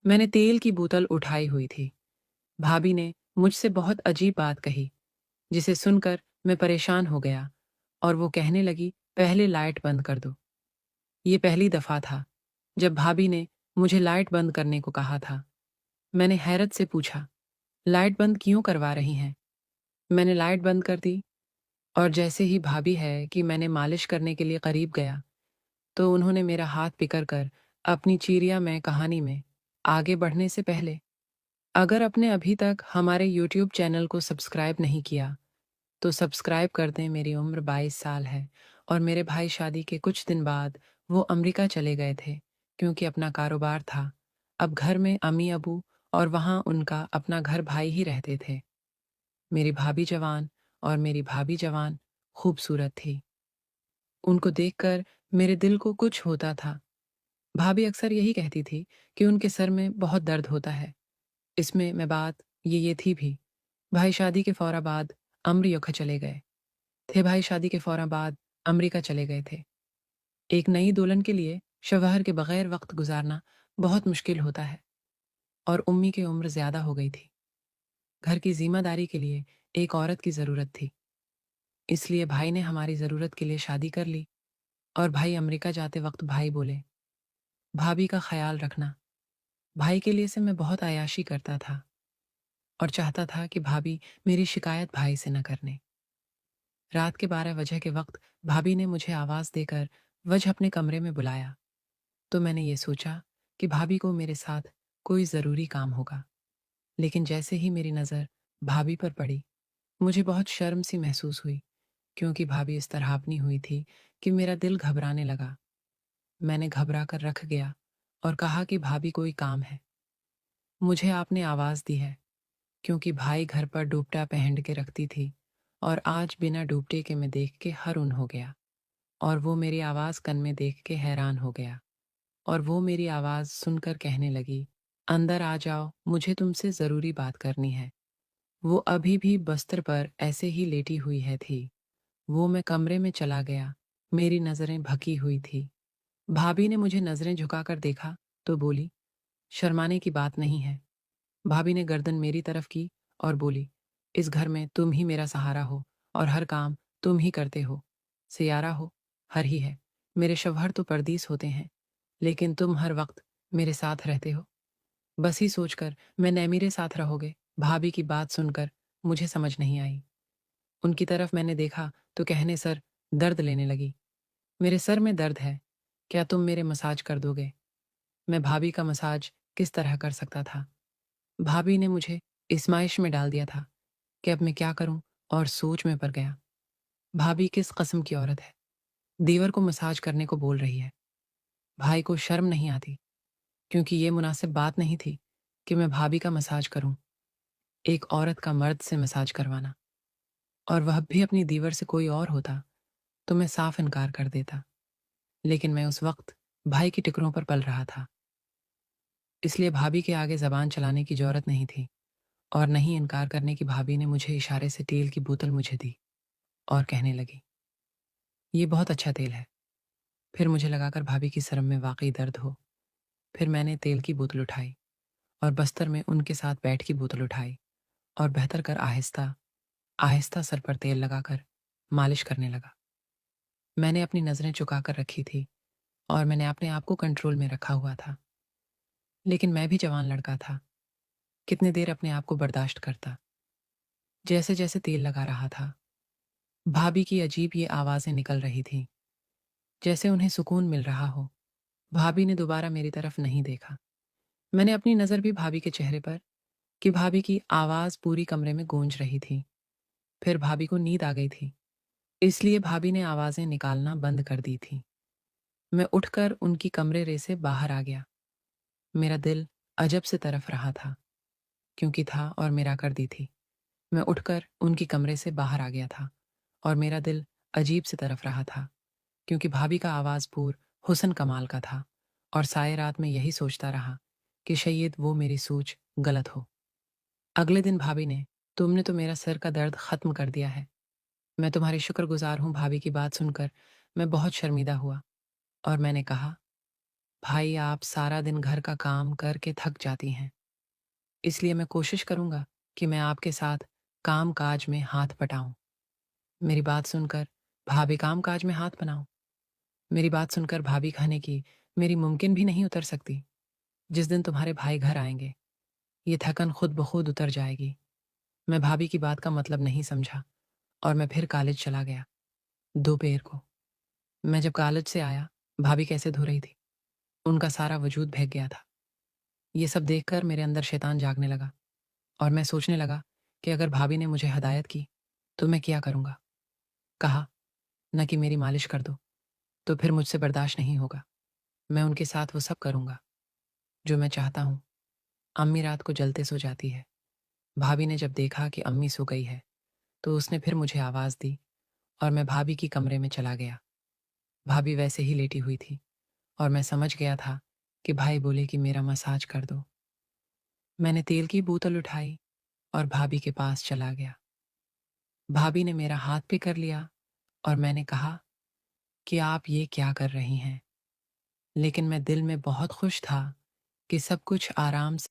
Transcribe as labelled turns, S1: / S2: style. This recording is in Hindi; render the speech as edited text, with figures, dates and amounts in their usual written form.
S1: मैंने तेल की बोतल उठाई हुई थी। भाभी ने मुझसे बहुत अजीब बात कही, जिसे सुनकर मैं परेशान हो गया और वो कहने लगी, पहले लाइट बंद कर दो। ये पहली दफ़ा था जब भाभी ने मुझे लाइट बंद करने को कहा था। मैंने हैरत से पूछा, लाइट बंद क्यों करवा रही हैं? मैंने लाइट बंद कर दी और जैसे ही भाभी है कि मैंने मालिश करने के लिए करीब गया, तो उन्होंने मेरा हाथ पकड़ कर अपनी चीरिया में कहानी में आगे बढ़ने से पहले, अगर आपने अभी तक हमारे यूट्यूब चैनल को सब्सक्राइब नहीं किया, तो सब्सक्राइब कर दें। मेरी उम्र 22 साल है और मेरे भाई शादी के कुछ दिन बाद वो अमेरिका चले गए थे क्योंकि अपना कारोबार था। अब घर में अम्मी अबू और वहाँ उनका अपना घर भाई ही रहते थे। मेरी भाभी जवान और मेरी भाभी जवान खूबसूरत थी। उनको देखकर मेरे दिल को कुछ होता था। भाभी अक्सर यही कहती थी कि उनके सर में बहुत दर्द होता है। इसमें मैं बात ये थी भी। भाई शादी के फ़ौरा बाद अमरीका चले गए थे। भाई शादी के फ़ौरा बाद अमेरिका चले गए थे। एक नई दुल्हन के लिए शौहर के बगैर वक्त गुजारना बहुत मुश्किल होता है और उम्मी की उम्र ज़्यादा हो गई थी। घर की ज़िम्मेदारी के लिए एक औरत की ज़रूरत थी। इसलिए भाई ने हमारी ज़रूरत के लिए शादी कर ली और भाई अमेरिका जाते वक्त भाई बोले, भाभी का ख्याल रखना। भाई के लिए से मैं बहुत अय्याशी करता था और चाहता था कि भाभी मेरी शिकायत भाई से न करने। रात के 12 बजे के वक्त भाभी ने मुझे आवाज़ देकर वजह अपने कमरे में बुलाया, तो मैंने ये सोचा कि भाभी को मेरे साथ कोई ज़रूरी काम होगा। लेकिन जैसे ही मेरी नज़र भाभी पर पड़ी, मुझे बहुत शर्म सी महसूस हुई क्योंकि भाभी इस तरह अपनी हुई थी कि मेरा दिल घबराने लगा। मैंने घबरा कर रख गया और कहा कि भाभी कोई काम है। मुझे आपने आवाज़ दी है क्योंकि भाई घर पर डूबटा पहन के रखती थी और आज बिना डूबटे के मैं देख के हरुन हो गया और वो मेरी आवाज़ कन में देख के हैरान हो गया और वो मेरी आवाज़ सुनकर कहने लगी, अंदर आ जाओ, मुझे तुमसे ज़रूरी बात करनी है। वो अभी भी बस्तर पर ऐसे ही लेटी हुई है थी। वो मैं कमरे में चला गया। मेरी नज़रें भकी हुई थी। भाभी ने मुझे नज़रें झुकाकर देखा तो बोली, शर्माने की बात नहीं है। भाभी ने गर्दन मेरी तरफ की और बोली, इस घर में तुम ही मेरा सहारा हो और हर काम तुम ही करते हो। सियारा हो, हर ही है। मेरे शौहर तो परदेस होते हैं, लेकिन तुम हर वक्त मेरे साथ रहते हो। बस ही सोचकर मैं मेरे साथ रहोगे। भाभी की बात सुनकर मुझे समझ नहीं आई। उनकी तरफ मैंने देखा तो कहने सर दर्द लेने लगी। मेरे सर में दर्द है, क्या तुम मेरे मसाज कर दोगे? मैं भाभी का मसाज किस तरह कर सकता था? भाभी ने मुझे इस्माइश में डाल दिया था कि अब मैं क्या करूं और सोच में पड़ गया। भाभी किस कस्म की औरत है, दीवर को मसाज करने को बोल रही है। भाई को शर्म नहीं आती क्योंकि ये मुनासिब बात नहीं थी कि मैं भाभी का मसाज करूं, एक औरत का मर्द से मसाज करवाना, और वह भी अपनी दीवर से कोई और होता तो मैं साफ इनकार कर देता। लेकिन मैं उस वक्त भाई की टिकरों पर पल रहा था, इसलिए भाभी के आगे जबान चलाने की जरूरत नहीं थी और नहीं इनकार करने की। भाभी ने मुझे इशारे से तेल की बोतल मुझे दी और कहने लगी, ये बहुत अच्छा तेल है। फिर मुझे लगाकर भाभी की शर्म में वाकई दर्द हो। फिर मैंने तेल की बोतल उठाई और बस्तर में उनके साथ बैठ की बोतल उठाई और बेहतर कर आहिस्ता आहिस्ता सर पर तेल लगाकर मालिश करने लगा। मैंने अपनी नज़रें चुकाकर रखी थी और मैंने अपने आप को कंट्रोल में रखा हुआ था। लेकिन मैं भी जवान लड़का था, कितने देर अपने आप को बर्दाश्त करता। जैसे जैसे तेल लगा रहा था, भाभी की अजीब ये आवाज़ें निकल रही थीं, जैसे उन्हें सुकून मिल रहा हो। भाभी ने दोबारा मेरी तरफ नहीं देखा। मैंने अपनी नज़र भी भाभी के चेहरे पर कि भाभी की आवाज़ पूरी कमरे में गूंज रही थी। फिर भाभी को नींद आ गई थी, इसलिए भाभी ने आवाज़ें निकालना बंद कर दी थी। मैं उठकर उनकी कमरे रे से बाहर आ गया। मेरा दिल अजब से तरफ रहा था, क्योंकि था और मेरा कर दी थी। मैं उठकर उनकी कमरे से बाहर आ गया था और मेरा दिल अजीब से तरफ रहा था, क्योंकि भाभी का आवाज़ पूर हुस्न कमाल का था और सारे रात में यही सोचता रहा कि शायद वो मेरी सोच गलत हो। अगले दिन भाभी ने, तुमने तो मेरा सर का दर्द ख़त्म कर दिया है। मैं तुम्हारी शुक्रगुजार हूँ। भाभी की बात सुनकर मैं बहुत शर्मिंदा हुआ और मैंने कहा, भाई, आप सारा दिन घर का काम करके थक जाती हैं, इसलिए मैं कोशिश करूँगा कि मैं आपके साथ काम-काज में हाथ बटाऊँ। मेरी बात सुनकर भाभी काम-काज में हाथ बनाऊँ? मेरी बात सुनकर भाभी खाने की मेरी मुमकिन भी नहीं उतर सकती। जिस दिन तुम्हारे भाई घर आएँगे, ये थकन खुद ब खुद उतर जाएगी। मैं भाभी की बात का मतलब नहीं समझा और मैं फिर कॉलेज चला गया। दोपहर को मैं जब कॉलेज से आया, भाभी कैसे धो रही थी। उनका सारा वजूद भीग गया था। ये सब देखकर मेरे अंदर शैतान जागने लगा और मैं सोचने लगा कि अगर भाभी ने मुझे हदायत की, तो मैं क्या करूँगा? कहा, न कि मेरी मालिश कर दो, तो फिर मुझसे बर्दाश्त नहीं होगा। मैं उनके साथ वो सब करूँगा, जो मैं चाहता हूँ। अम्मी रात को जल्दी सो जाती है। भाभी ने जब देखा कि अम्मी सो गई है, तो उसने फिर मुझे आवाज़ दी और मैं भाभी की कमरे में चला गया। भाभी वैसे ही लेटी हुई थी और मैं समझ गया था कि भाई बोले कि मेरा मसाज कर दो। मैंने तेल की बोतल उठाई और भाभी के पास चला गया। भाभी ने मेरा हाथ पकड़ लिया और मैंने कहा कि आप ये क्या कर रही हैं? लेकिन मैं दिल में बहुत खुश था कि सब कुछ आराम से